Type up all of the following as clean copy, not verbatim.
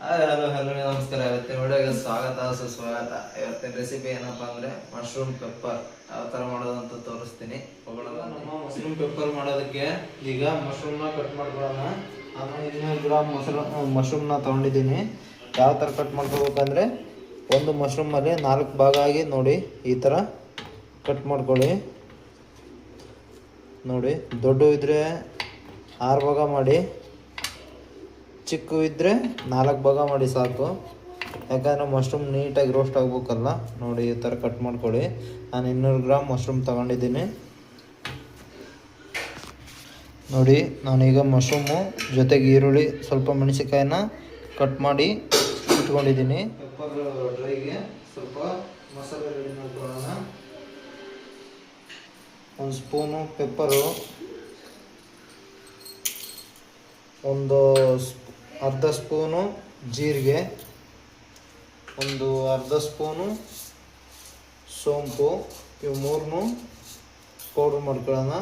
Hello ನಮಸ್ಕಾರ. ಇವತ್ತಿನ ವಿಡಿಯೋಗೆ ಸ್ವಾಗತ ಸುಸ್ವಾಗತ. ಇವತ್ತಿನ ರೆಸಿಪಿ ಏನಪ್ಪಾ ಅಂದ್ರೆ ಮಶ್ರೂಮ್ ಪೆಪ್ಪರ್ ಯಾವ ತರ ಮಾಡೋದಂತ ತೋರಿಸ್ತೀನಿ. ನಮ್ಮ ಮಶ್ರೂಮ್ ಪೆಪ್ಪರ್ ಮಾಡೋದಕ್ಕೆ ಈಗ ಮಶ್ರೂಮ್ನ ಕಟ್ ಮಾಡ್ಕೊಳ್ಳೋಣ. ನಾನು 200 ಗ್ರಾಮ್ ಮಶ್ರೂಮ್ನ ತೊಗೊಂಡಿದ್ದೀನಿ. ಯಾವ ಥರ ಕಟ್ ಮಾಡ್ಕೋಬೇಕಂದ್ರೆ ಒಂದು ಮಶ್ರೂಮಲ್ಲಿ 4 ಭಾಗ ಆಗಿ ನೋಡಿ ಈ ಥರ ಕಟ್ ಮಾಡ್ಕೊಳ್ಳಿ. ನೋಡಿ ದೊಡ್ಡ ಇದ್ದರೆ 6 ಭಾಗ ಮಾಡಿ, ಚಿಕ್ಕ ಇದ್ದರೆ 4 ಭಾಗ ಮಾಡಿ ಸಾಕು. ಯಾಕಂದರೆ ಮಶ್ರೂಮ್ ನೀಟಾಗಿ ರೋಸ್ಟ್ ಆಗಬೇಕಲ್ಲ. ನೋಡಿ ಈ ಥರ ಕಟ್ ಮಾಡ್ಕೊಳ್ಳಿ. ನಾನು 200 ಗ್ರಾಮ್ ಮಶ್ರೂಮ್ ತಗೊಂಡಿದ್ದೀನಿ. ನೋಡಿ ನಾನೀಗ ಮಶ್ರೂಮು ಜೊತೆಗೆ ಈರುಳ್ಳಿ ಸ್ವಲ್ಪ ಮೆಣಸಿನ್ಕಾಯಿನ ಕಟ್ ಮಾಡಿ ಇಟ್ಕೊಂಡಿದ್ದೀನಿ. ಪೆಪ್ಪರ್ ಡ್ರೈಗೆ ಸ್ವಲ್ಪ ಮಸಾಲೆ ರೆಡಿ ಮಾಡ್ಕೊಳ್ಳೋಣ. 1 ಸ್ಪೂನು ಪೆಪ್ಪರು, ಒಂದು ಅರ್ಧ ಸ್ಪೂನು ಜೀರಿಗೆ, ಒಂದು ಅರ್ಧ ಸ್ಪೂನು ಸೋಂಪು, ಇವು 3 ಪೌಡ್ರ್ ಮಾಡ್ಕೊಳ್ಳೋಣ.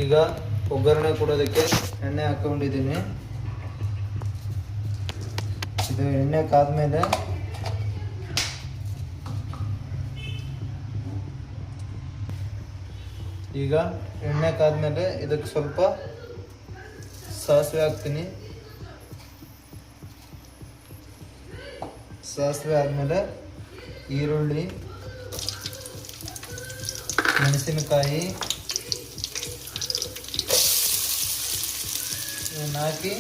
ಈಗ ಒಗ್ಗರಣೆ ಕೊಡೋದಕ್ಕೆ ಎಣ್ಣೆ ಹಾಕ್ಕೊಂಡಿದ್ದೀನಿ. ಇದು ಎಣ್ಣೆ ಕಾದ್ಮೇಲೆ ಇದಕ್ಕೆ ಸ್ವಲ್ಪ ಸಾಸಿವೆ ಹಾಕ್ತೀನಿ. ಸಾಸಿವೆ ಆದಮೇಲೆ ಈರುಳ್ಳಿ, ಮೆಣಸಿನಕಾಯಿ ಇವನ್ನ ಹಾಕಿ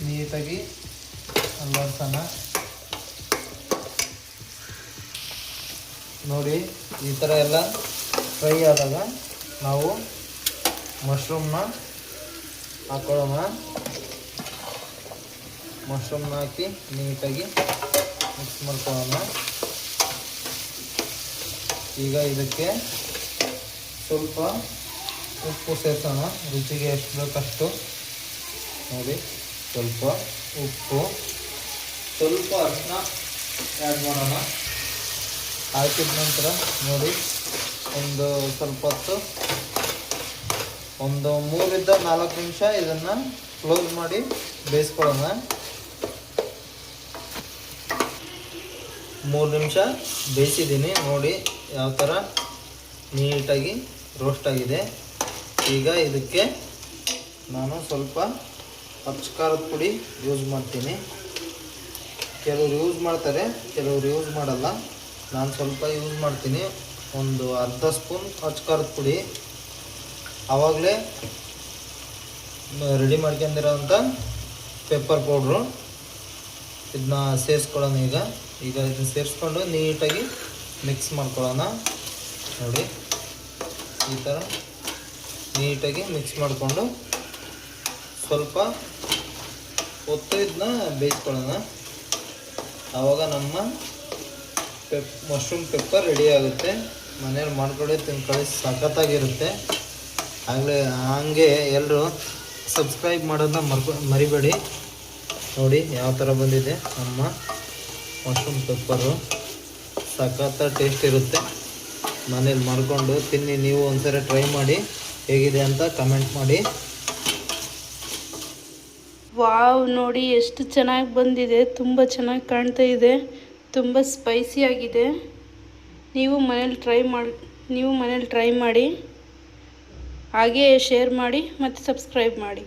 ನೀಟಾಗಿ ಅಲ್ಲಾಡ್ಸೋಣ. ನೋಡಿ ಈ ಥರ ಎಲ್ಲ ಫ್ರೈ ಆದಾಗ ನಾವು ಮಶ್ರೂಮ್ನ ಹಾಕೊಳ್ಳೋಣ. ಮಶ್ರೂಮ್ನ ಹಾಕಿ ನೀಟಾಗಿ ಮಿಕ್ಸ್ ಮಾಡ್ಕೊಳ್ಳೋಣ. ಈಗ ಇದಕ್ಕೆ ಸ್ವಲ್ಪ ಉಪ್ಪು ಸೇರಿಸೋಣ. ರುಚಿಗೆ ಎಷ್ಟು ಬೇಕಷ್ಟು ನೋಡಿ. ಸ್ವಲ್ಪ ಉಪ್ಪು, ಸ್ವಲ್ಪ ಅರಿಶಿನ ಆ್ಯಡ್ ಮಾಡೋಣ. ಹಾಕಿದ ನಂತರ ನೋಡಿ ಒಂದು ಸ್ವಲ್ಪ ಹೊತ್ತು, ಒಂದು 3ರಿಂದ 4 ನಿಮಿಷ ಇದನ್ನು ಕ್ಲೋಸ್ ಮಾಡಿ ಬೇಯಿಸ್ಕೊಳ್ಳೋಣ. 3 ನಿಮಿಷ ಬೇಯಿಸಿದ್ದೀನಿ. ನೋಡಿ ಯಾವ ಥರ ನೀಟಾಗಿ ರೋಸ್ಟ್ ಆಗಿದೆ. ಈಗ ಇದಕ್ಕೆ ನಾನು ಸ್ವಲ್ಪ ಅಚ್ಚ ಖಾರದ ಪುಡಿ ಯೂಸ್ ಮಾಡ್ತೀನಿ. ಕೆಲವರು ಯೂಸ್ ಮಾಡ್ತಾರೆ, ಕೆಲವರು ಯೂಸ್ ಮಾಡಲ್ಲ. ನಾನು ಸ್ವಲ್ಪ ಯೂಸ್ ಮಾಡ್ತೀನಿ. ಒಂದು ಅರ್ಧ ಸ್ಪೂನ್ ಅಚ್ಚ ಖಾರದ ಪುಡಿ, ಆವಾಗಲೇ ರೆಡಿ ಮಾಡ್ಕೊಂಡಿರೋಂಥ ಪೆಪ್ಪರ್ ಪೌಡ್ರು, ಇದನ್ನ ಸೇರಿಸ್ಕೊಳ್ಳೋಣ. ಈಗ ಇದನ್ನ ಸೇರಿಸ್ಕೊಂಡು ನೀಟಾಗಿ ಮಿಕ್ಸ್ ಮಾಡ್ಕೊಳ್ಳೋಣ. ನೋಡಿ ಈ ಥರ ನೀಟಾಗಿ ಮಿಕ್ಸ್ ಮಾಡಿಕೊಂಡು ಸ್ವಲ್ಪ ಹೊತ್ತು ಇದನ್ನ ಬೇಯಿಸ್ಕೊಳ್ಳೋಣ. ಆವಾಗ ನಮ್ಮ ಮಶ್ರೂಮ್ ಪೆಪ್ಪರ್ ರೆಡಿ ಆಗುತ್ತೆ. ಮನೇಲಿ ಮಾಡ್ಕೊಳ್ಳಿ, ತಿನ್ಕೊಳ್ಳಿ, ಸಖತ್ತಾಗಿರುತ್ತೆ. ಹಂಗೆ ಎಲ್ಲರೂ ಸಬ್ಸ್ಕ್ರೈಬ್ ಮಾಡೋದನ್ನ ಮರಿಬೇಡಿ. ನೋಡಿ ಯಾವ ಥರ ಬಂದಿದೆ ನಮ್ಮ ಮಶ್ರೂಮ್ ಪೆಪ್ಪರು. ಸಖತ್ತ ಟೇಸ್ಟ್ ಇರುತ್ತೆ. ಮನೇಲಿ ಮಾಡ್ಕೊಂಡು ತಿನ್ನಿ. ನೀವು ಒಂದ್ಸರಿ ಟ್ರೈ ಮಾಡಿ, ಹೇಗಿದೆ ಅಂತ ಕಮೆಂಟ್ ಮಾಡಿ. ವಾವ್, ನೋಡಿ ಎಷ್ಟು ಚೆನ್ನಾಗಿ ಬಂದಿದೆ. ತುಂಬ ಚೆನ್ನಾಗಿ ಕಾಣ್ತಾ ಇದೆ. ತುಂಬ ಸ್ಪೈಸಿ ಆಗಿದೆ. ನೀವು ಮನೇಲಿ ಟ್ರೈ ಮಾಡಿ, ಹಾಗೇ ಶೇರ್ ಮಾಡಿ ಮತ್ತು ಸಬ್ಸ್ಕ್ರೈಬ್ ಮಾಡಿ.